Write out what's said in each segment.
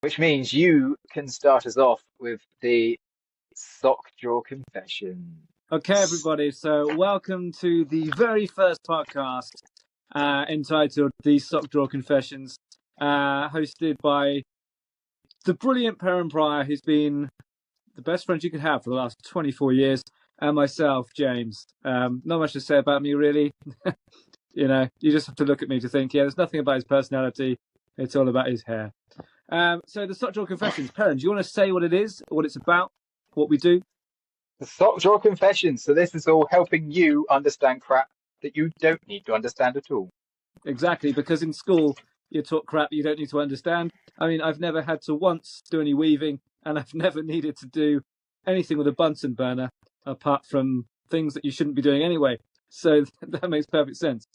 which means you can start us off with the sock drawer confession. Okay, everybody. So, welcome to the very first podcast entitled "The Sock Drawer Confessions," hosted by the brilliant Perrin Pryor, who's been the best friend you could have for the last 24 years, and myself, James. Not much to say about me, really. You just have to look at me to think. Yeah, there's nothing about his personality. It's all about his hair. So, the Sock Drawer Confessions. Perrin, do you want to say what it is, what it's about, what we do? The sock drawer confession. So this is all helping you understand crap that you don't need to understand at all. Exactly, because in school you're taught crap you don't need to understand. I mean, I've never had to once do any weaving, and I've never needed to do anything with a Bunsen burner, apart from things that you shouldn't be doing anyway. So that makes perfect sense.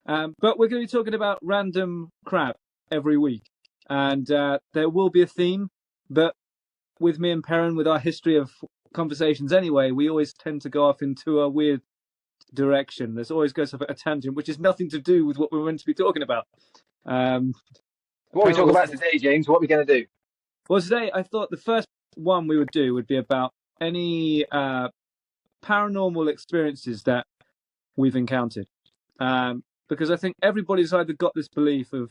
But we're going to be talking about random crap every week, and there will be a theme. But with me and Perrin, with our history of conversations anyway, we always tend to go off into a weird direction. There's always goes off at a tangent, which is nothing to do with what we're meant to be talking about. What are we talking about today, James? What are we going to do? Well, today I thought the first one we would do would be about any paranormal experiences that we've encountered. Because I think everybody's either got this belief of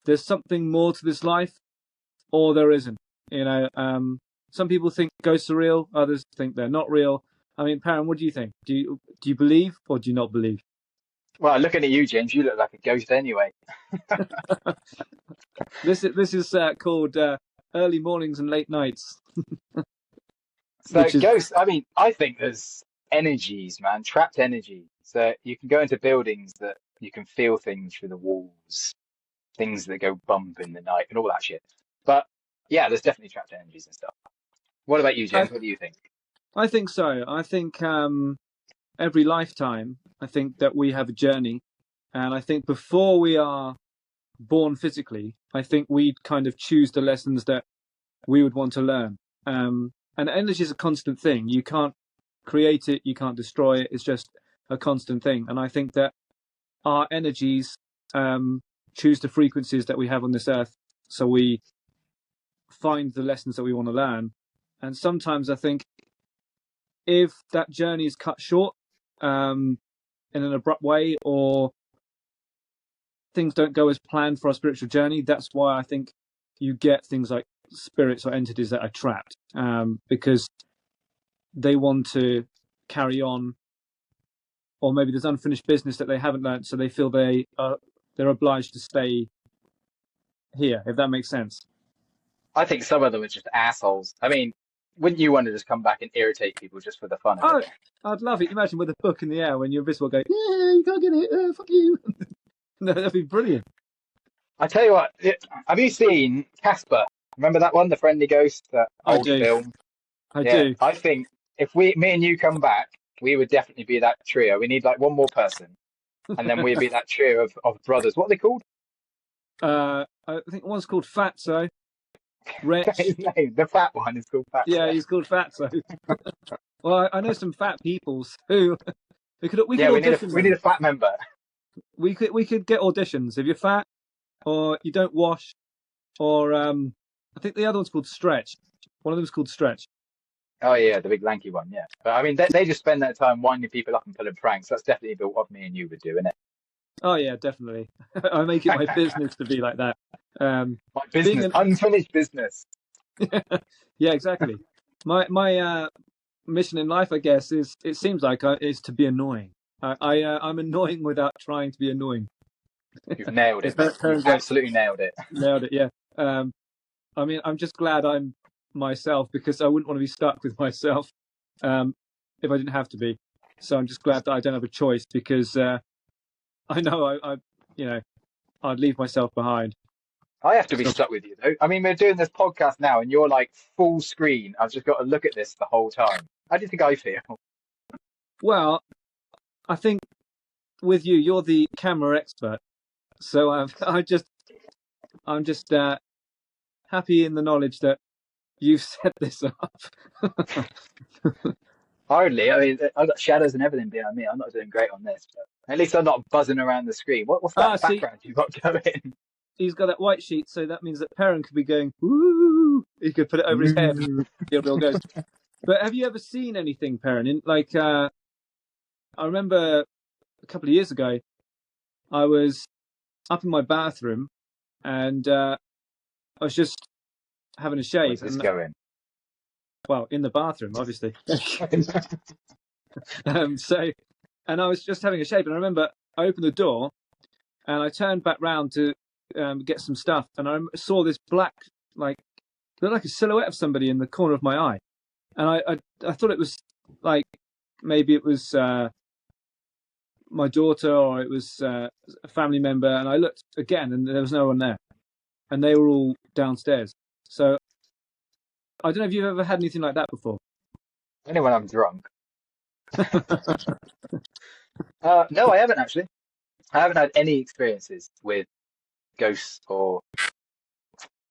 there's something more to this life or there isn't. Some people think ghosts are real, others think they're not real. I mean, Perrin, what do you think? Do you believe or do you not believe? Well, looking at you, James, you look like a ghost anyway. This is called early mornings and late nights. So ghosts, I mean, I think there's energies, man, trapped energy. So you can go into buildings that you can feel things through the walls, things that go bump in the night and all that shit. But yeah, there's definitely trapped energies and stuff. What about you, James? What do you think? I think so. I think every lifetime, I think that we have a journey. And I think before we are born physically, I think we kind of choose the lessons that we would want to learn. And energy is a constant thing. You can't create it. You can't destroy it. It's just a constant thing. And I think that our energies choose the frequencies that we have on this earth. So we find the lessons that we want to learn. And sometimes I think if that journey is cut short in an abrupt way, or things don't go as planned for our spiritual journey, that's why I think you get things like spirits or entities that are trapped, because they want to carry on, or maybe there's unfinished business that they haven't learned, so they feel they're obliged to stay here, if that makes sense. I think some of them are just assholes. I mean, wouldn't you want to just come back and irritate people just for the fun of it? I'd love it. Imagine with a book in the air when you're invisible going, yeah, you can't get it, fuck you. No, that'd be brilliant. I tell you what, have you seen Casper? Remember that one, the friendly ghost, that old film? I do. I think if me and you come back, we would definitely be that trio. We need like one more person, and then we'd be that trio of brothers. What are they called? I think one's called Fatso. Rich. His name, the fat one, is called Fatso. Yeah, he's called Fatso. Well, I know some fat people who we need a fat member. We could get auditions if you're fat, or you don't wash, or I think the other one's called Stretch. One of them's called Stretch. Oh yeah, the big lanky one. Yeah, but I mean, they just spend that time winding people up and pulling pranks. That's definitely what me and you would do, isn't it? Oh yeah, definitely. I make it my business to be like that. My business, unfinished business. Yeah, exactly. My mission in life, I guess, is to be annoying. I'm annoying without trying to be annoying. You've nailed it. You've absolutely nailed it. Nailed it. Yeah. I mean, I'm just glad I'm myself, because I wouldn't want to be stuck with myself if I didn't have to be. So I'm just glad that I don't have a choice, because I know I'd leave myself behind. I have to be stuck with you, though. I mean, we're doing this podcast now, and you're like full screen. I've just got to look at this the whole time. How do you think I feel? Well, I think with you're the camera expert, so I'm just happy in the knowledge that you've set this up. Hardly. I mean, I've got shadows and everything behind me. I'm not doing great on this, but at least I'm not buzzing around the screen. What's that background you've got going? he's got that white sheet, so that means that Perrin could be going, woo! He could put it over his head and be a real ghost. But have you ever seen anything, Perrin? I remember a couple of years ago, I was up in my bathroom and I was just having a shave. Where's this going? Well, in the bathroom, obviously. And I was just having a shave, and I remember I opened the door and I turned back round to get some stuff, and I saw this black, looked like a silhouette of somebody in the corner of my eye, and I thought it was like maybe it was my daughter or it was a family member, and I looked again and there was no one there, and they were all downstairs. So I don't know if you've ever had anything like that before. Only when I'm drunk. No, I haven't actually. I haven't had any experiences with ghosts or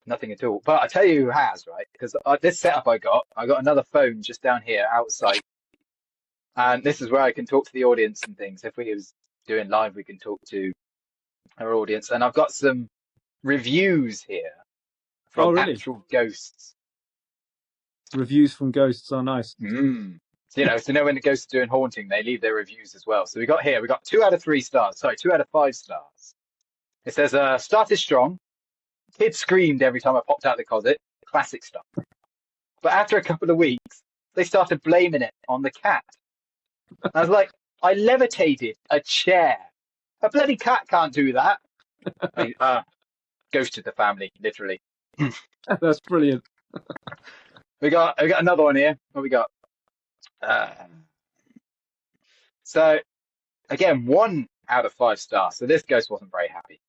nothing at all. But I tell you who has, right? Because this setup I got another phone just down here outside, and this is where I can talk to the audience and things. If we was doing live, we can talk to our audience, and I've got some reviews here from actual ghosts. Reviews from ghosts are nice. So when the ghosts are doing haunting, they leave their reviews as well. So we got 2 out of 3 stars. Sorry, 2 out of 5 stars. It says, started strong. Kids screamed every time I popped out of the closet. Classic stuff. But after a couple of weeks, they started blaming it on the cat. I was like, I levitated a chair. A bloody cat can't do that. Ghosted the family, literally. That's brilliant. We got another one here. What we got? So again, 1 out of 5 stars. So this ghost wasn't very happy.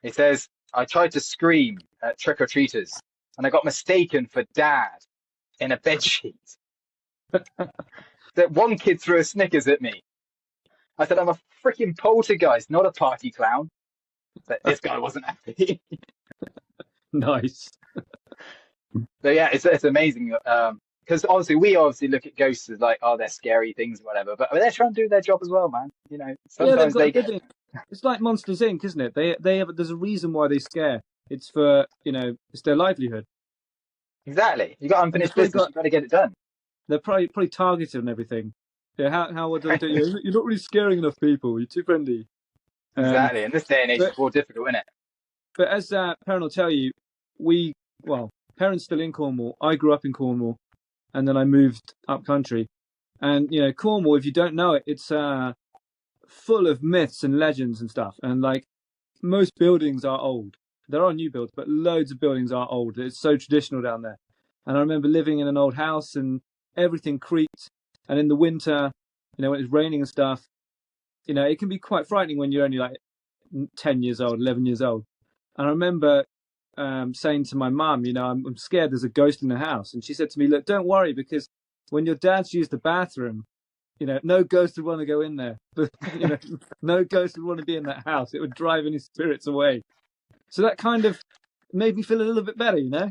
It says, I tried to scream at trick-or-treaters and I got mistaken for Dad in a bedsheet. That one kid threw a Snickers at me. I said, I'm a freaking poltergeist, not a party clown. But this guy wasn't happy. Nice. So yeah, it's amazing. Because obviously we look at ghosts as like, oh, they're scary things, or whatever. But they're trying to do their job as well, man. You know, sometimes It's like Monsters Inc., isn't it? There's a reason why they scare. It's for it's their livelihood. Exactly. You got unfinished business. You got to get it done. They're probably targeted and everything. Yeah. How would they do? You're not really scaring enough people. You're too friendly. Exactly. In this day and age, it's more difficult, isn't it? But as Perrin will tell you, Perrin's still in Cornwall. I grew up in Cornwall, and then I moved up country. And Cornwall, if you don't know it, it's full of myths and legends and stuff. And like most buildings are old. There are new builds, but loads of buildings are old. It's so traditional down there. And I remember living in an old house, and everything creaked. And in the winter, when it's raining and stuff, it can be quite frightening when you're only like 10 years old, 11 years old. And I remember saying to my mum, I'm scared there's a ghost in the house. And she said to me, look, don't worry, because when your dad's used the bathroom, no ghost would want to go in there. But, no ghost would want to be in that house. It would drive any spirits away. So that kind of made me feel a little bit better, No,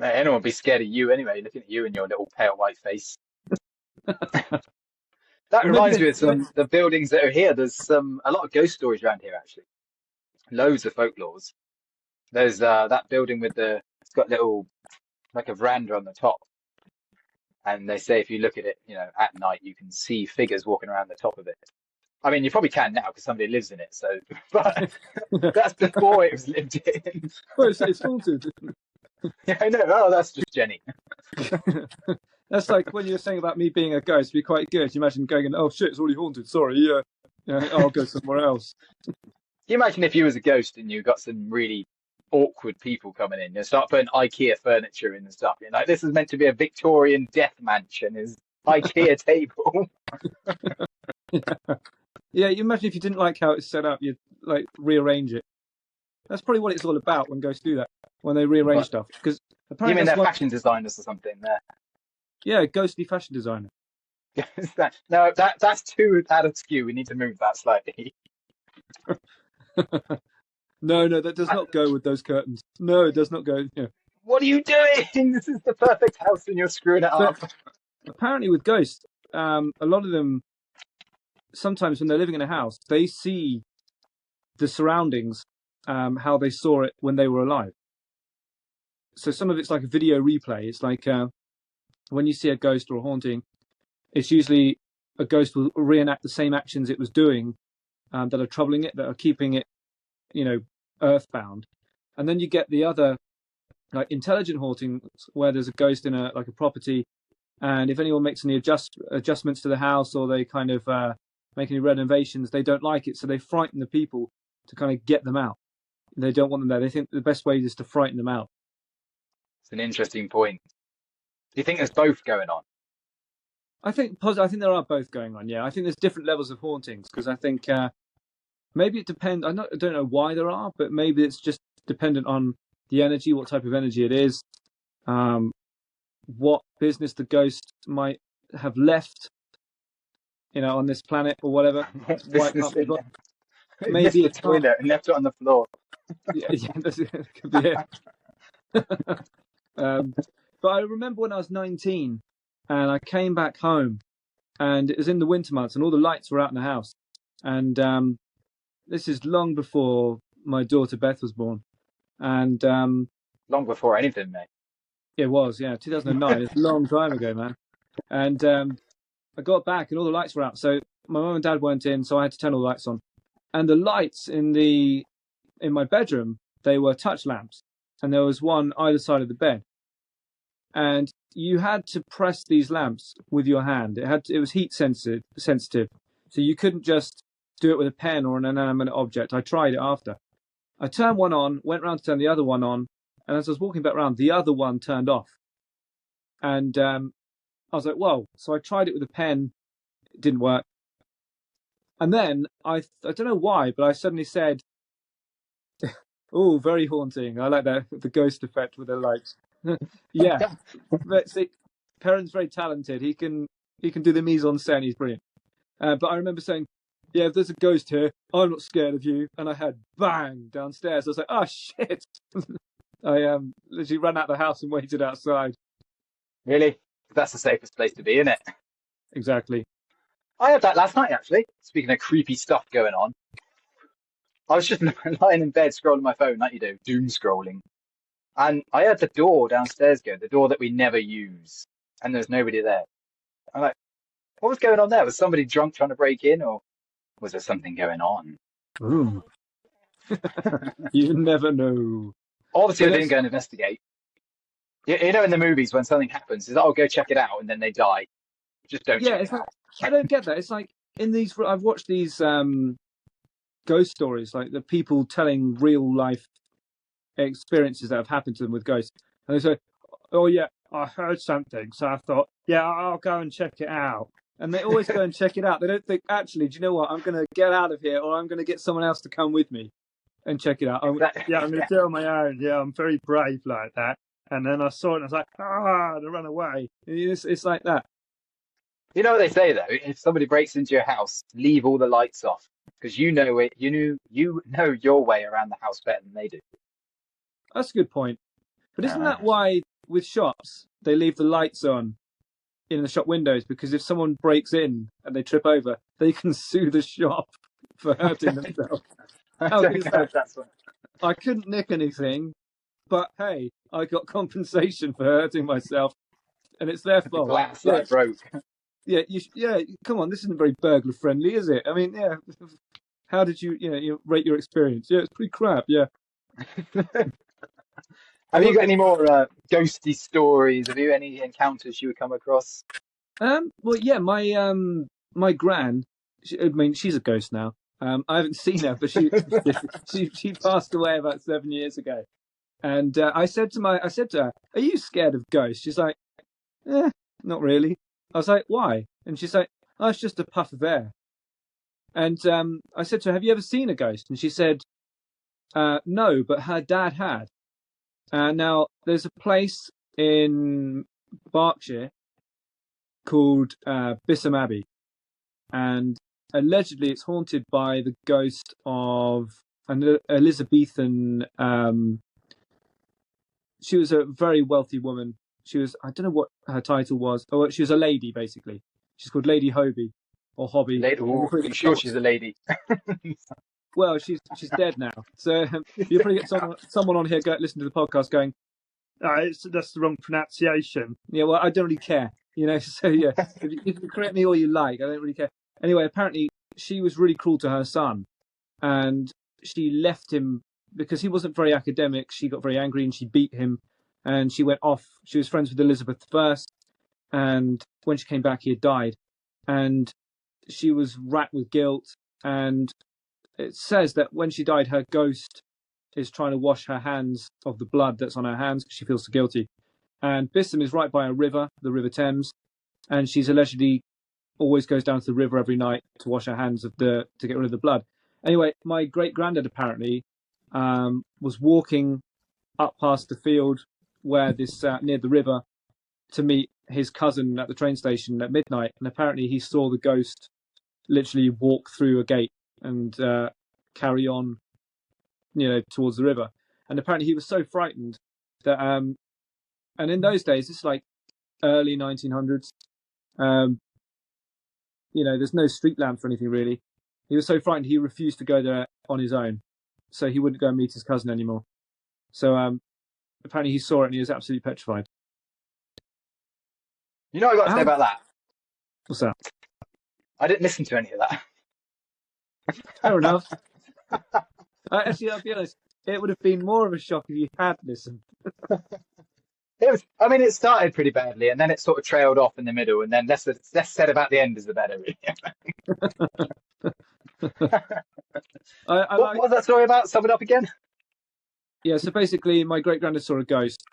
anyone would be scared of you anyway, looking at you and your little pale white face. That reminds me of the buildings that are here. There's a lot of ghost stories around here, actually. Loads of folklores. There's that building it's got like a veranda on the top. And they say if you look at it, at night, you can see figures walking around the top of it. I mean, you probably can now because somebody lives in it. So, but that's before it was lived in. Well, it's haunted. Yeah, I know. Oh, that's just Jenny. That's like when you were saying about me being a ghost. It'd be quite good. You imagine going, oh shit, it's already haunted. Sorry, I'll go somewhere else. Can you imagine if you was a ghost and you got some really awkward people coming in? You start putting IKEA furniture in and stuff. You're like, this is meant to be a Victorian death mansion. Is IKEA table? Yeah, you imagine if you didn't like how it's set up, you'd like rearrange it. That's probably what it's all about when ghosts do that, when they rearrange stuff. Because you mean they're fashion designers or something there? Yeah, ghostly fashion designer. No, that's too out of skew. We need to move that slightly. No, that does not go with those curtains. No, it does not go. Yeah. What are you doing? This is the perfect house and you're screwing it up. Apparently with ghosts, a lot of them, sometimes when they're living in a house, they see the surroundings how they saw it when they were alive. So some of it's like a video replay. It's like when you see a ghost or a haunting, it's usually a ghost will reenact the same actions it was doing that are troubling it, that are keeping it, earthbound. And then you get the other, like intelligent hauntings, where there's a ghost in a property, and if anyone makes any adjustments to the house, or they kind of make any renovations, they don't like it, so they frighten the people to kind of get them out. They don't want them there. They think the best way is to frighten them out. It's an interesting point. Do you think there's both going on? I think there are both going on. Yeah, I think there's different levels of hauntings, because I think maybe it depends. I don't know why there are, but maybe it's just dependent on the energy, what type of energy it is, what business the ghost might have left, on this planet or whatever. Maybe it's the toilet and left it on the floor. Yeah, that could be it. But I remember when I was 19 and I came back home, and it was in the winter months and all the lights were out in the house. And this is long before my daughter Beth was born. And long before anything, mate. It was, yeah, 2009. It's a long time ago, man. And I got back and all the lights were out. So my mum and dad weren't in, so I had to turn all the lights on. And the lights in my bedroom, they were touch lamps, and there was one either side of the bed. And you had to press these lamps with your hand. It was heat sensitive, so you couldn't just do it with a pen or an inanimate object. I tried it after. I turned one on, went round to turn the other one on, and as I was walking back around, the other one turned off. And I was like, whoa. So I tried it with a pen. It didn't work. And then I don't know why, but I suddenly said, oh, very haunting. I like that, the ghost effect with the lights. Yeah. But see, Perrin's very talented. He can do the mise en scène. He's brilliant. But I remember saying, yeah, if there's a ghost here, I'm not scared of you. And I had bang downstairs. I was like, oh, shit. I literally ran out of the house and waited outside. Really? That's the safest place to be, isn't it? Exactly. I had that last night, actually. Speaking of creepy stuff going on, I was just lying in bed scrolling my phone, like you do, doom scrolling. And I heard the door downstairs go, the door that we never use. And there's nobody there. I'm like, what was going on there? Was somebody drunk trying to break in, or was there something going on? Ooh. You never know. Obviously, I didn't go and investigate. You know, in the movies, when something happens, it's like, oh, go check it out, and then they die. Just don't check it out. I don't get that. It's like in these, I've watched these ghost stories, like the people telling real life experiences that have happened to them with ghosts. And they say, oh, yeah, I heard something. So I thought, yeah, I'll go and check it out. And they always go and check it out. They don't think, actually, do you know what? I'm going to get out of here, or I'm going to get someone else to come with me and check it out. Yeah, I'm going to do it on my own. Yeah, I'm very brave like that. And then I saw it and I was like, and I ran away. It's like that. You know what they say, though? If somebody breaks into your house, leave all the lights off, because you know it. You know your way around the house better than they do. That's a good point. But isn't that why with shops they leave the lights on in the shop windows? Because if someone breaks in and they trip over, they can sue the shop for hurting themselves. I couldn't nick anything, but hey, I got compensation for hurting myself, and it's their fault. Glass that broke. Yeah, come on, this isn't very burglar friendly, is it? I mean, yeah. How did you rate your experience? Yeah, it's pretty crap. Yeah. Have you got any more ghosty stories? Have you any encounters you would come across? Well, yeah, my gran. She's a ghost now. I haven't seen her, but she passed away about 7 years ago. And I said to her, "Are you scared of ghosts?" She's like, "Not really." I was like, "Why?" And she's like, "Oh, it's just a puff of air." And I said to her, "Have you ever seen a ghost?" And she said, "No, but her dad had." Now, there's a place in Berkshire called Bisham Abbey, and allegedly it's haunted by the ghost of an Elizabethan. She was a very wealthy woman. She was, I don't know what her title was. Oh, she was a lady, basically. She's called Lady Hobby, or Hobby. I'm sure she's a lady. Well, she's dead now, so you'll probably get someone on here listen to the podcast going, that's the wrong pronunciation. Yeah, well, I don't really care, So yeah, you can correct me all you like. I don't really care. Anyway, apparently she was really cruel to her son, and she left him because he wasn't very academic. She got very angry and she beat him, and she went off. She was friends with Elizabeth I, and when she came back, he had died, and she was racked with guilt. And it says that when she died, her ghost is trying to wash her hands of the blood that's on her hands because she feels so guilty. And Bissam is right by a river, the River Thames, and she's allegedly always goes down to the river every night to wash her hands to get rid of the blood. Anyway, my great granddad apparently was walking up past the field where this near the river to meet his cousin at the train station at midnight, and apparently he saw the ghost literally walk through a gate and carry on, towards the river. And apparently he was so frightened that, and in those days, it's like early 1900s, there's no street lamps or anything really. He was so frightened he refused to go there on his own, so he wouldn't go and meet his cousin anymore. So apparently he saw it and he was absolutely petrified. You know what I got to say about that? What's that? I didn't listen to any of that. Fair enough. Actually, I'll be honest, it would have been more of a shock if you had listened. It started pretty badly, and then it sort of trailed off in the middle, and then less said about the end is the better. Really. What was that story about? Sum it up again. Yeah, so basically, my great granddad saw a ghost,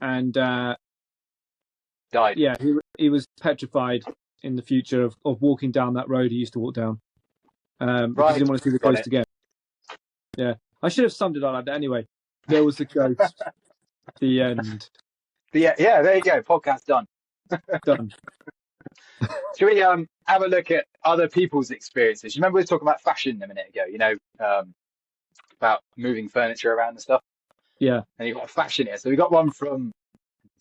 and died. Yeah, he was petrified in the future of walking down that road he used to walk down, because he didn't want to see the ghost again. Yeah, I should have summed it up like that. Anyway, there was the ghost. The end. Yeah, there you go. Podcast done. Done. Should we have a look at other people's experiences? You remember we were talking about fashion a minute ago, about moving furniture around and stuff? Yeah. And you've got a fashion here. So we got one from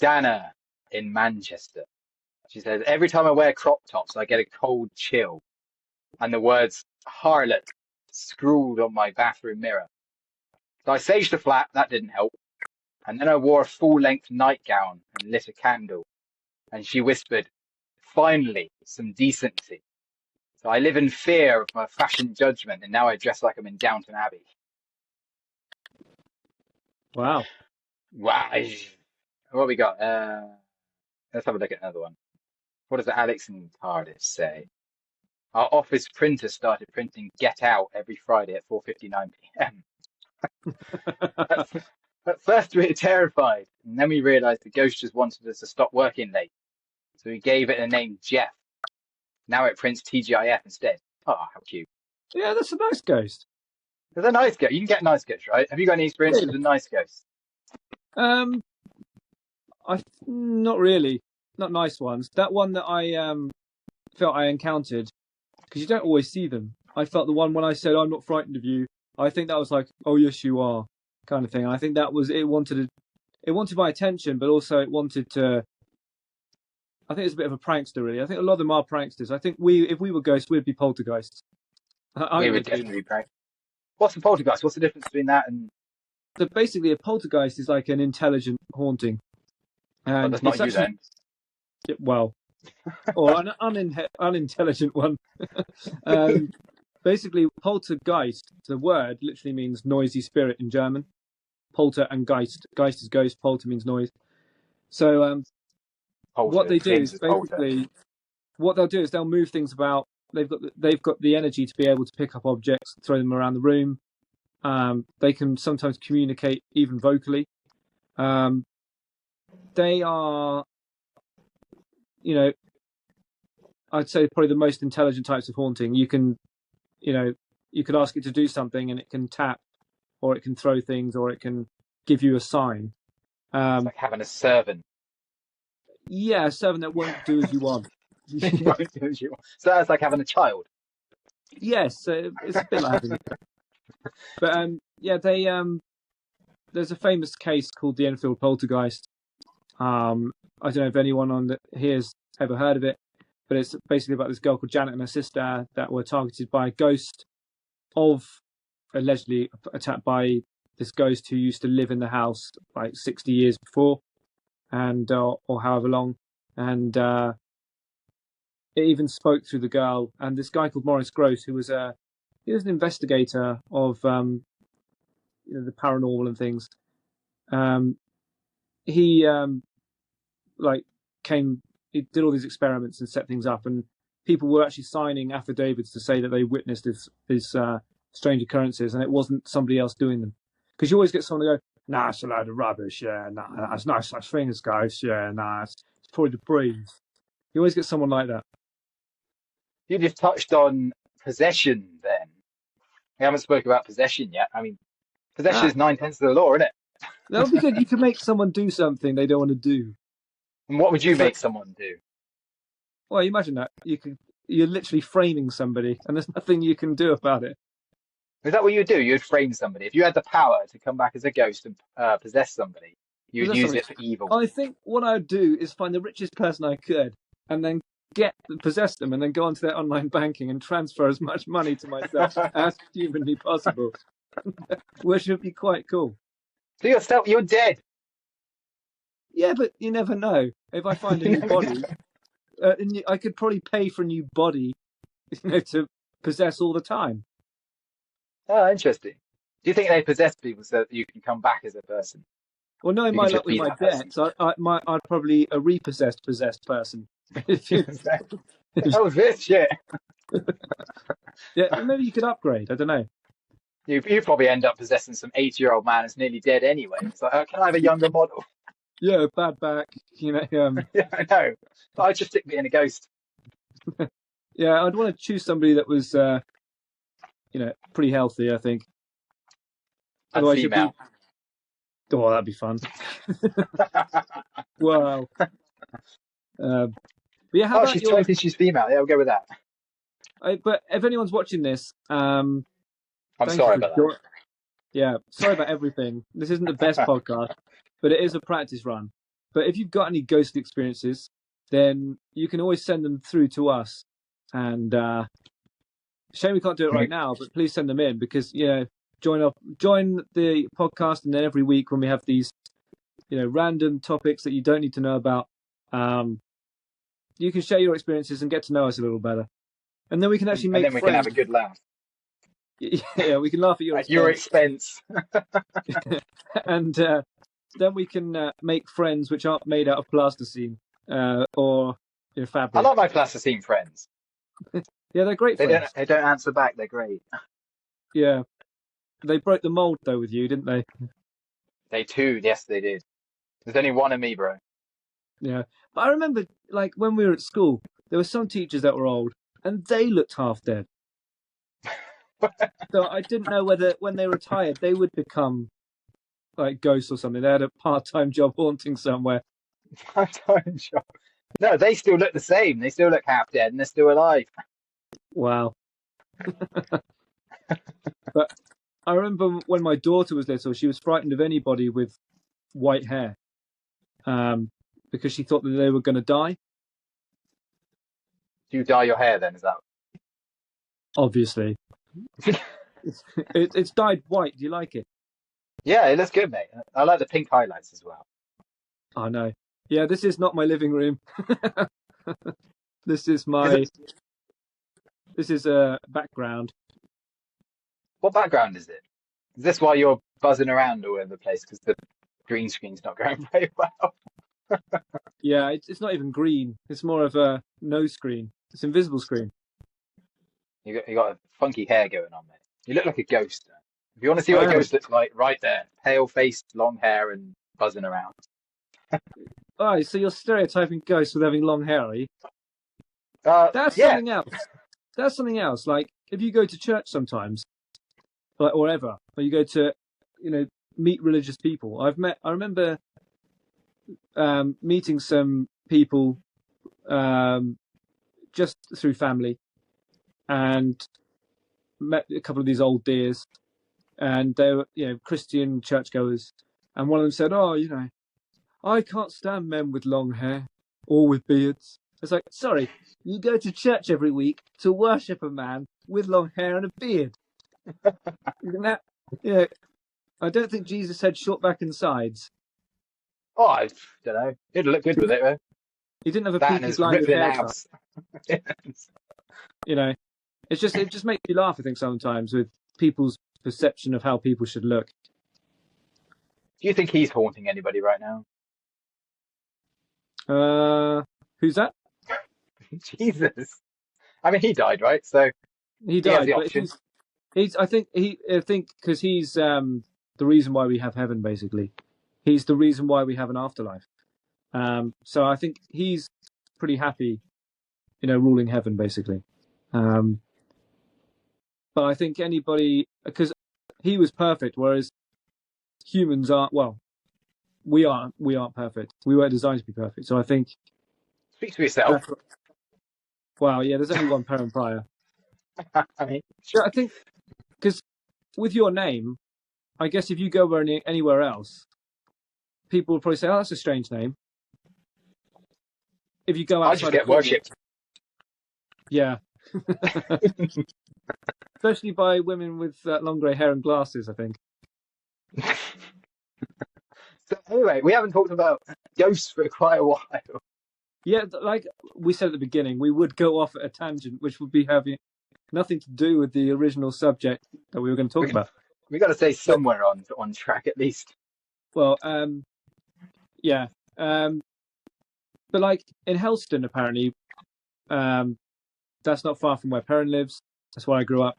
Dana in Manchester. She says, every time I wear crop tops, I get a cold chill. And the words harlot scrawled on my bathroom mirror. So I saged the flat. That didn't help. And then I wore a full-length nightgown and lit a candle. And she whispered, finally, some decency. So I live in fear of my fashion judgment, and now I dress like I'm in Downton Abbey. Wow. Wow. What we got? Let's have a look at another one. What does Alex in Cardiff say? Our office printer started printing Get Out every Friday at 4:59 p.m. At first we were terrified, and then we realised the ghost just wanted us to stop working late. So we gave it a name, Jeff. Now it prints TGIF instead. Oh, how cute. Yeah, that's a nice ghost. There's a nice ghost. You can get nice ghosts, right? Have you got any experience with a nice ghost? Not really. Not nice ones. That one that I felt I encountered, because you don't always see them. I felt the one when I said, I'm not frightened of you. I think that was like, oh, yes, you are, kind of thing. And I think that was, it wanted my attention, but also it wanted to, I think it's a bit of a prankster, really. I think a lot of them are pranksters. I think if we were ghosts, we'd be poltergeists. We would definitely be pranksters. What's a poltergeist? What's the difference between that and... So basically, a poltergeist is like an intelligent haunting. And that's not you then. Well, or an unintelligent one. Basically, poltergeist, the word literally means noisy spirit in German. Polter and Geist. Geist is ghost, polter means noise. So what they do is basically, what they'll do is they'll move things about. They've got the energy to be able to pick up objects, throw them around the room. They can sometimes communicate even vocally. They are, I'd say probably the most intelligent types of haunting. You can, you could ask it to do something and it can tap, or it can throw things, or it can give you a sign. It's like having a servant. Yeah, a servant that won't do as you want. So that's like having a child. Yes, it's a bit like having. But there's a famous case called the Enfield Poltergeist. I don't know if anyone on here's ever heard of it, but it's basically about this girl called Janet and her sister that were targeted by a ghost of allegedly attacked by this ghost who used to live in the house like 60 years before, and or however long, and it even spoke through the girl. And this guy called Maurice Grosse, who was an investigator of the paranormal and things. He like came, he did all these experiments and set things up, and people were actually signing affidavits to say that they witnessed this strange occurrences, and it wasn't somebody else doing them. Because you always get someone to go, "Nah, it's a load of rubbish. Yeah, nah, that's no such thing as ghosts. Yeah, nah, it's probably the breeze." You always get someone like that. You just touched on possession then. We haven't spoken about possession yet. I mean, possession is 9/10 of the law, isn't it? That would be good. You can make someone do something they don't want to do. And what would you make someone do? Well, you imagine that. You're literally framing somebody, and there's nothing you can do about it. Is that what you'd do? You'd frame somebody. If you had the power to come back as a ghost and possess somebody, you'd use it for evil. I think what I'd do is find the richest person I could, and then possess them, and then go onto their online banking and transfer as much money to myself as humanly possible, which would be quite cool. So you're dead. Yeah, but you never know. If I find a new body, I could probably pay for a new body, to possess all the time. Oh, interesting. Do you think they possess people so that you can come back as a person? Well, knowing my luck with my debts, I'd probably a repossessed possessed person. Oh, this shit. Yeah, maybe you could upgrade. I don't know. You probably end up possessing some 80-year-old man who's nearly dead anyway. It's like, can I have a younger model? Yeah, bad back. Yeah, I know. But I'd just stick me in a ghost. Yeah, I'd want to choose somebody that was, pretty healthy, I think. Otherwise, female. Oh, that'd be fun. Wow. But yeah, how about she's 20, she's female. Yeah, we'll go with that. But if anyone's watching this, I'm sorry about that. Yeah, sorry about everything. This isn't the best podcast, but it is a practice run. But if you've got any ghost experiences, then you can always send them through to us. And shame we can't do it right now, but please send them in, because join the podcast, and then every week when we have these random topics that you don't need to know about, you can share your experiences and get to know us a little better, and then we can actually make friends. And then we can have a good laugh. Yeah, we can laugh at your expense. And then we can make friends which aren't made out of plasticine or fabric. I like my plasticine friends. Yeah, they're great friends. They don't answer back. They're great. Yeah. They broke the mold, though, with you, didn't they? They too. Yes, they did. There's only one of me, bro. Yeah. But I remember, when we were at school, there were some teachers that were old, and they looked half dead. So I didn't know whether, when they retired, they would become ghosts or something. They had a part-time job haunting somewhere. Part-time job? No, they still look the same. They still look half dead, and they're still alive. Wow. But I remember when my daughter was little, she was frightened of anybody with white hair, because she thought that they were going to die. Do you dye your hair then? Is that? Obviously. It's dyed white. Do you like it? Yeah, it looks good, mate. I like the pink highlights as well. I know. Yeah, this is not my living room. This is a background. What background is it? Is this why you're buzzing around all over the place? Because the green screen's not going very well. Yeah, it's not even green. It's more of a no screen. It's invisible screen. You got a funky hair going on, mate. You look like a ghost. If you want to see what a ghost looks like, right there. Pale faced, long hair, and buzzing around. Oh, so you're stereotyping ghosts with having long hair, are you? That's yeah. something else. That's something else. Like, if you go to church sometimes, or ever, or you go to, meet religious people. I remember meeting some people just through family, and met a couple of these old dears, and they were, Christian churchgoers, and one of them said, "Oh, I can't stand men with long hair or with beards." It's like, sorry, you go to church every week to worship a man with long hair and a beard. Yeah, I don't think Jesus had short back and sides. Oh, I don't know. He'd look good with it, though. He didn't have a That and Peaky his Blinders rippling haircut. abs. You know, it just makes me laugh. I think sometimes with people's perception of how people should look. Do you think he's haunting anybody right now? Who's that? Jesus. I mean, he died, right? So He he has died, the but option. I think because he's the reason why we have heaven. Basically, he's the reason why we have an afterlife. So I think he's pretty happy, ruling heaven basically. But I think anybody, because he was perfect, whereas humans aren't. Well, we aren't perfect. We weren't designed to be perfect. So I think Speak for yourself. that's. Wow, yeah. There's only one parent prior. I mean, Yeah, I think because with your name, I guess if you go anywhere else, people will probably say, "Oh, that's a strange name." If you go I just outside of get Cornwall, worshipped. yeah, especially by women with long grey hair and glasses, I think. So anyway, we haven't talked about ghosts for quite a while. Yeah, like we said at the beginning, we would go off at a tangent, which would be having nothing to do with the original subject that we were going to talk about. We got to stay But, somewhere on track at least. well, yeah, but like in Helston, apparently, that's not far from where Perrin lives. That's where I grew up.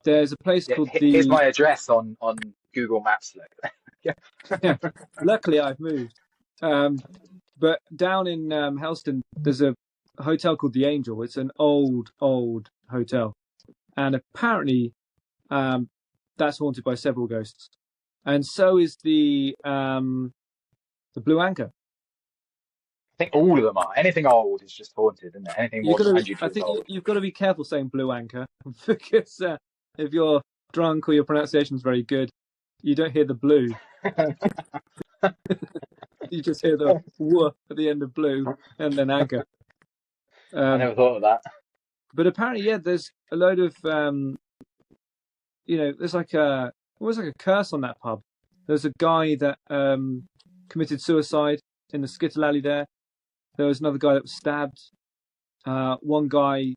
There's a place Yeah, called here's the. my address on Google Maps. Look. Yeah, luckily I've moved. But down in Helston, there's a hotel called the Angel. It's an old hotel, and apparently, that's haunted by several ghosts, and so is the Blue Anchor. I think all of them are. Anything old is just haunted, isn't it? Anything more than 100 I years think old. you've got to be careful saying Blue Anchor because if you're drunk or your pronunciation's very good, you don't hear the blue. You just hear the "w" at the end of blue and then anchor. I never thought of that. But apparently, yeah, there's a load of there's like almost like a curse on that pub. There's a guy that committed suicide in the Skittle Alley there. There was another guy that was stabbed. One guy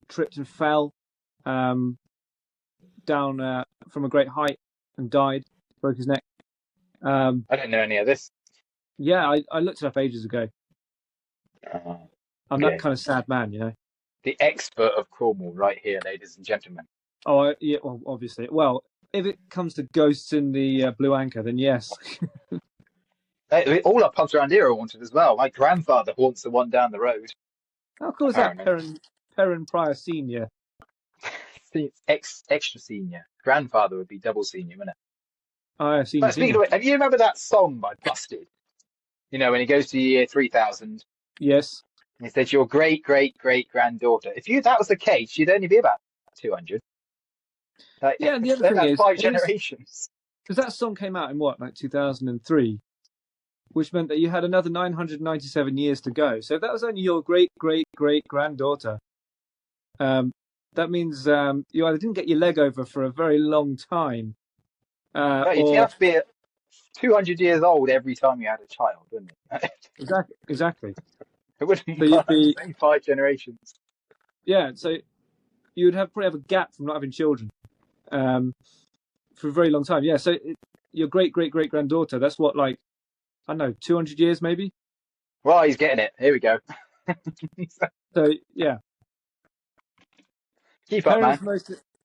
tripped and fell down from a great height and died, broke his neck. I don't know any of this. Yeah, I looked it up ages ago. I'm Okay. that kind of sad man, The expert of Cornwall right here, ladies and gentlemen. Oh, yeah, well, obviously. Well, if it comes to ghosts in the Blue Anchor, then yes. All our pubs around here are haunted as well. My grandfather haunts the one down the road. How cool is that, Perrin Prior Senior? See, it's extra senior. Grandfather would be double senior, wouldn't it? Oh, yeah, But speaking of it, have you remember that song by Busted? When he goes to year 3000, Yes. he says, your great, great, great granddaughter. If that was the case, you'd only be about 200. Yeah, and the other thing that's is, 5 generations. because that song came out in what, like 2003, which meant that you had another 997 years to go. So if that was only your great, great, great granddaughter, that means you either didn't get your leg over for a very long time, Right, or you'd have to be 200 years old every time you had a child, wouldn't it? exactly. It wouldn't So you'd be, the same 5 generations. yeah. So you would probably have a gap from not having children for a very long time. Yeah. So your great great great granddaughter, that's what, like, I don't know, 200 years maybe. Well, he's getting it. Here we go. So yeah, Keep up, man.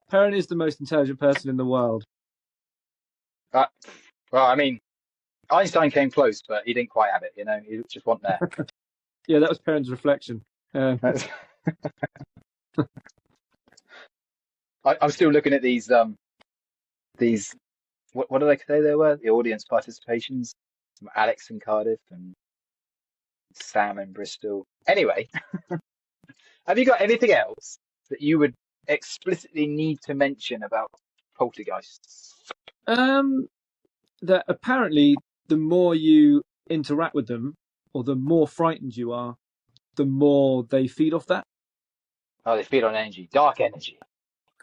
Perrin is the most intelligent person in the world. Well, I mean, Einstein came close, but he didn't quite have it. He just wasn't there. Yeah, that was Perrin's reflection. I'm still looking at these. What do they say they were? The audience participations from Alex in Cardiff and Sam in Bristol. Anyway, have you got anything else that you would explicitly need to mention about poltergeists? That apparently the more you interact with them, or the more frightened you are, the more they feed off that. Oh, they feed on energy, dark energy.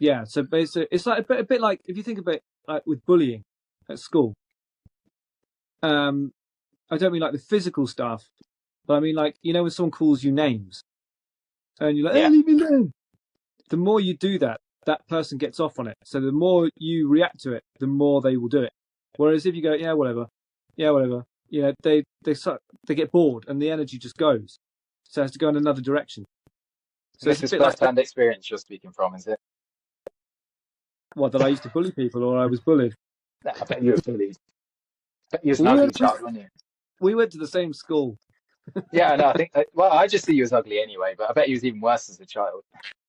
Yeah, so basically, it's like a bit like if you think about it, like with bullying at school. I don't mean like the physical stuff, but I mean like when someone calls you names and you're like, "Hey, Yeah. leave me alone." The more you do that, that person gets off on it. So the more you react to it, the more they will do it. Whereas if you go, yeah, whatever, they get bored and the energy just goes. So it has to go in another direction. So it's This a is bit like first-hand experience you're speaking from, is it? what that I used to bully people or I was bullied. No, I bet you were bullied. I bet you was an We ugly went child, weren't you? we went to the same school. Yeah, no, I think. Well, I just see you as ugly anyway, but I bet you was even worse as a child.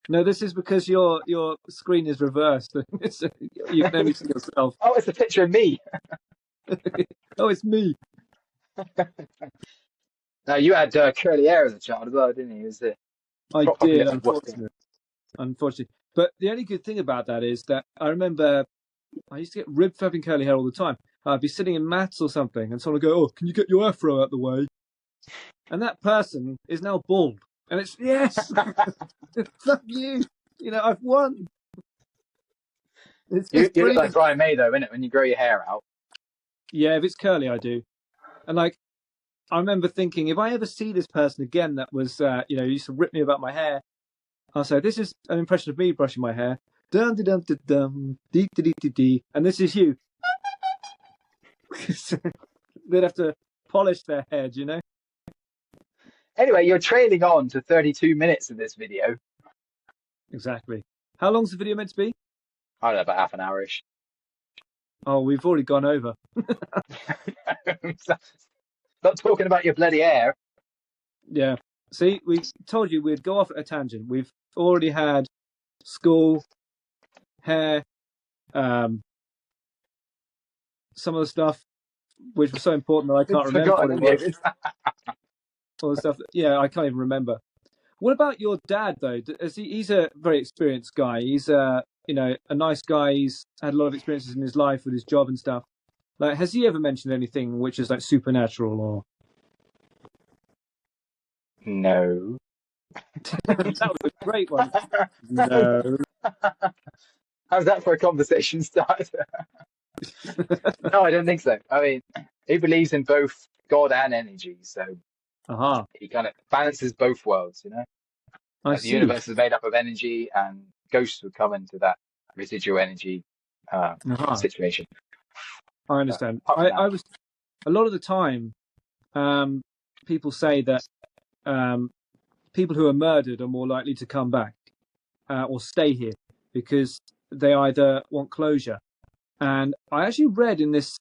No, this is because your screen is reversed. You can only see yourself. Oh, it's a picture of me. Oh, it's me. No, you had curly hair as a child as well, didn't you? It was a I proper did, little whooper. unfortunately. But the only good thing about that is that I remember I used to get ribbed for having curly hair all the time. I'd be sitting in maths or something, and someone would go, "Oh, can you get your afro out the way?" And that person is now bald, and it's yes, fuck you. I've won. It's You look like brilliant. Brian May though, innit? When you grow your hair out. Yeah, if it's curly, I do. And like, I remember thinking, if I ever see this person again that was, used to rip me about my hair, I'll say, this is an impression of me brushing my hair. Dum dum dum dum dee dee dee dee dee. And this is you. They'd have to polish their head. Anyway, you're trailing on to 32 minutes of this video. Exactly. How long's the video meant to be? I don't know, about half an hour-ish. Oh, we've already gone over. Stop talking about your bloody hair. Yeah. See, we told you we'd go off at a tangent. We've already had school, hair, some of the stuff which was so important that I can't remember what Forgotten, it haven't was. you? All the stuff. Yeah, I can't even remember. What about your dad though? He's a very experienced guy. He's a nice guy. He's had a lot of experiences in his life with his job and stuff. Like, has he ever mentioned anything which is like supernatural or? No. That was a great one. No. How's that for a conversation start? No, I don't think so. I mean, he believes in both God and energy, so Aha. he kind of balances both worlds, I Like the see. universe is made up of energy, and ghosts would come into that residual energy Aha. situation. I But understand. apart from that, I was a lot of the time. People say that people who are murdered are more likely to come back or stay here because they either want closure. And I actually read in this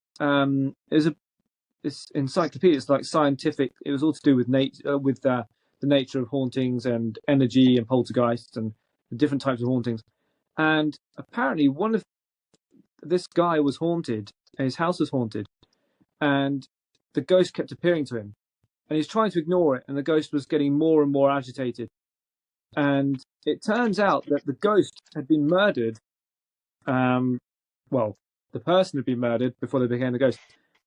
encyclopedia. It's like scientific. It was all to do with the nature of hauntings and energy and poltergeists and the different types of hauntings. And apparently, this guy was haunted. His house was haunted, and the ghost kept appearing to him. And he's trying to ignore it, and the ghost was getting more and more agitated. And it turns out that the ghost had been murdered. Well, the person had been murdered before they became the ghost,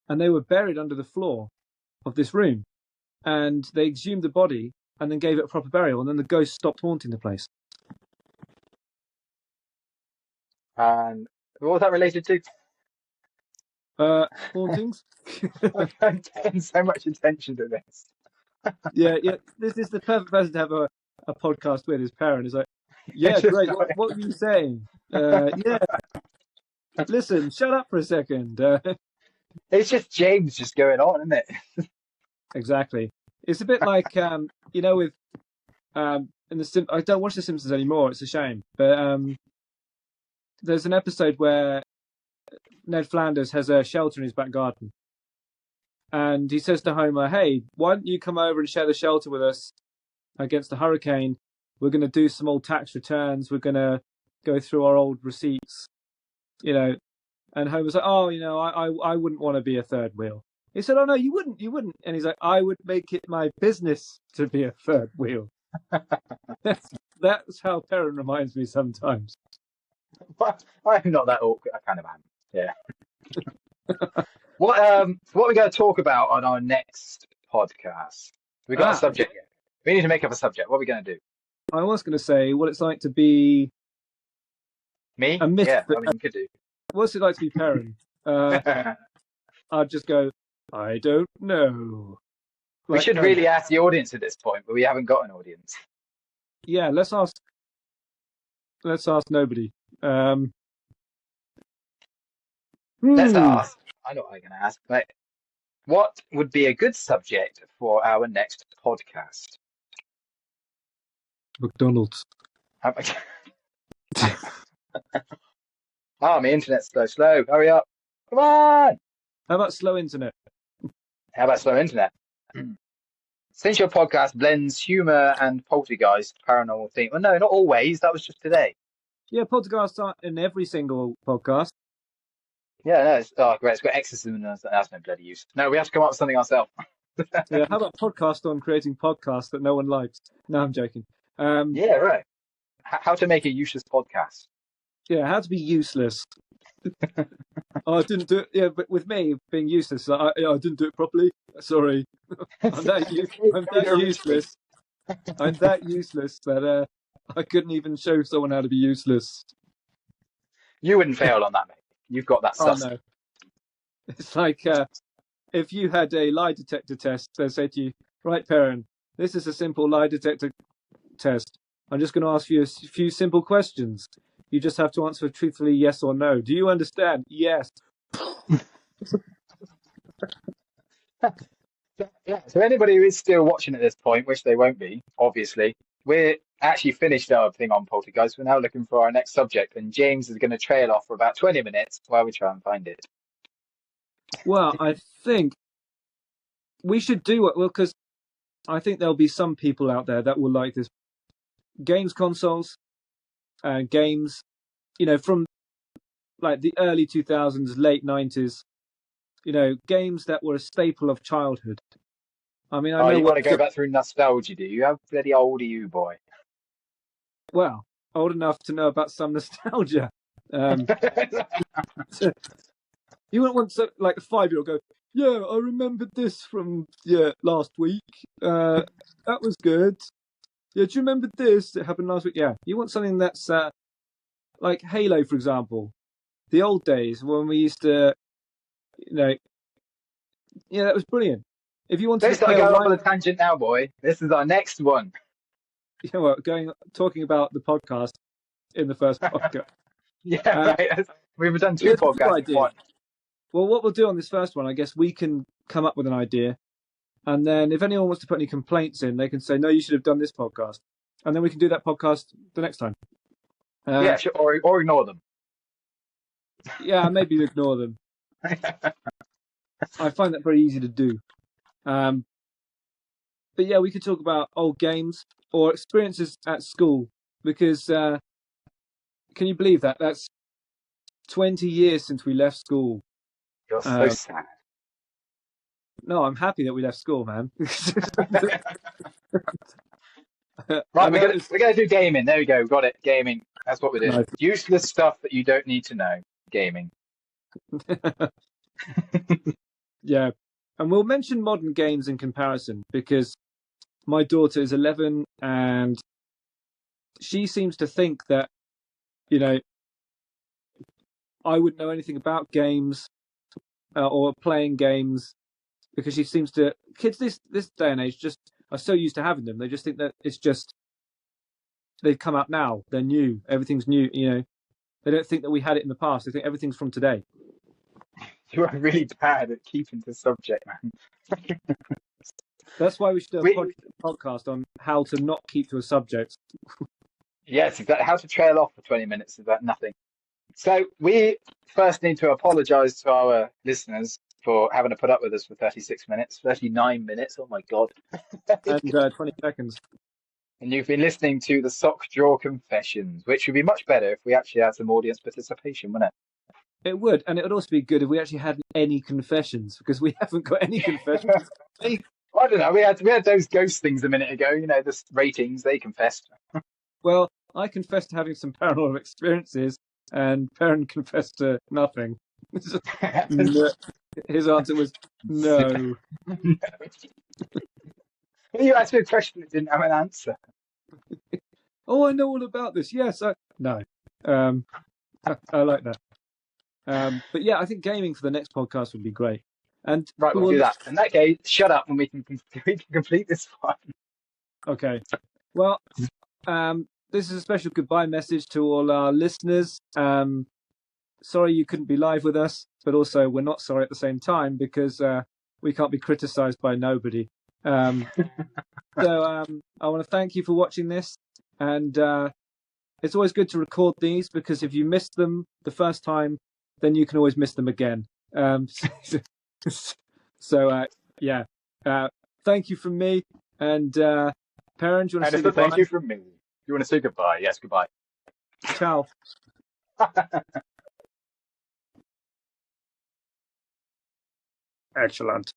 and they were buried under the floor of this room. And they exhumed the body and then gave it a proper burial, and then the ghost stopped haunting the place. and what was that related to? Hauntings? I'm paying so much attention to this. Yeah. This is the perfect person to have a podcast with. His parent is like, It's yeah, just great. going, What were you saying? Yeah. Listen, shut up for a second. it's just James just going on, isn't it? Exactly. It's a bit like with in I don't watch The Simpsons anymore. It's a shame, but there's an episode where Ned Flanders has a shelter in his back garden, and he says to Homer, "Hey, why don't you come over and share the shelter with us against the hurricane? We're going to do some old tax returns. We're going to go through our old receipts, you know." And Homer's like, "Oh, I wouldn't want to be a third wheel." He said, "Oh no, you wouldn't." And he's like, "I would make it my business to be a third wheel." That's how Perrin reminds me sometimes. I'm not that awkward. I kind of am. Yeah. What are we going to talk about on our next podcast? We got a Ah, subject yet? We need to make up a subject. What are we going to do? I was going to say what it's like to be Me? a myth. Yeah, I mean, you could do. What's it like to be Perrin? I'd just go, I don't know. We Like should Perrin. really ask the audience at this point, but we haven't got an audience. Yeah, let's ask nobody. Let's ask. I know what I'm going to ask. But what would be a good subject for our next podcast? McDonald's. How Oh, my internet's so slow. Hurry up. Come on. How about slow internet? How about slow internet? Since your podcast blends humor and poltergeist paranormal theme. Well, no, not always. That was just today. Yeah, podcasts aren't in every single podcast. Yeah, no, great. It's got exorcism and that's no bloody use. No, we have to come up with something ourselves. Yeah, how about podcast on creating podcasts that no one likes? No, I'm joking. Yeah, right. How to make a useless podcast. Yeah, how to be useless. Oh, I didn't do it. Yeah, but with me being useless, I didn't do it properly. Sorry, I'm that useless. I'm that useless that I couldn't even show someone how to be useless. You wouldn't fail on that, mate. You've got that Oh stuff. no, it's like if you had a lie detector test, they say to you, right, Perrin, this is a simple lie detector test. I'm just going to ask you a few simple questions. You just have to answer truthfully yes or no. Do you understand? Yes. Yeah. So anybody who is still watching at this point, which they won't be, obviously, we're actually finished our thing on Poltergeist. We're now looking for our next subject, and James is going to trail off for about 20 minutes while we try and find it. Well, I think we should do it. Well, because I think there'll be some people out there that will like this. Games consoles and games, from like the early 2000s, late 90s, games that were a staple of childhood. I mean, I Oh, know you want what. to go back through nostalgia, do you? How bloody old are you, boy? Well, old enough to know about some nostalgia. You wouldn't want to, like a 5-year-old go, yeah, I remembered this from last week. That was good. Yeah, do you remember this? It happened last week. Yeah, you want something that's like Halo, for example. The old days when we used to, yeah, that was brilliant. If you wanted Don't to start play going off on a online, tangent now, boy. This is our next one. talking about the podcast in the first podcast. Yeah, right. We've done 2 There's a good podcasts in idea. one. Well, what we'll do on this first one, I guess we can come up with an idea, and then if anyone wants to put any complaints in, they can say, no, you should have done this podcast, and then we can do that podcast the next time. Yeah, sure, or ignore them. Yeah, maybe ignore them. I find that very easy to do. But yeah, we could talk about old games or experiences at school, because can you believe that? That's 20 years since we left school. You're so sad. No, I'm happy that we left school, man. Right, we're gonna do gaming. There we go. Got it. Gaming. That's what we're doing. Nice. Useless stuff that you don't need to know. Gaming. Yeah, and we'll mention modern games in comparison, because my daughter is 11 and she seems to think that, I wouldn't know anything about games or playing games, because she seems to, kids this day and age just are so used to having them. They just think that it's just, they've come out now. They're new. Everything's new. They don't think that we had it in the past. They think everything's from today. You are really bad at keeping to subject, man. That's why we should do a podcast on how to not keep to a subject. Yes, exactly. How to trail off for 20 minutes about nothing. So we first need to apologise to our listeners for having to put up with us for 36 minutes, 39 minutes. Oh my God. And 20 seconds. And you've been listening to the Sock Drawer Confessions, which would be much better if we actually had some audience participation, wouldn't it? It would, and it would also be good if we actually had any confessions, because we haven't got any confessions. I don't know. We had those ghost things a minute ago. The ratings, they confessed. Well, I confessed to having some paranormal experiences, and Perrin confessed to nothing. No. His answer was no. You asked me a question that didn't have an answer. Oh, I know all about this. Yes, no. I like that. But yeah, I think gaming for the next podcast would be great. And Right, we'll do that. In that case, shut up and we can complete this one. Okay. Well, this is a special goodbye message to all our listeners. Sorry you couldn't be live with us, but also we're not sorry at the same time because we can't be criticized by nobody. So I want to thank you for watching this, and it's always good to record these because if you missed them the first time, then you can always miss them again. So yeah, thank you from me, and Perrin, do you want to say goodbye? Thank you from me. You want to say goodbye? Yes, goodbye. Ciao. Excellent.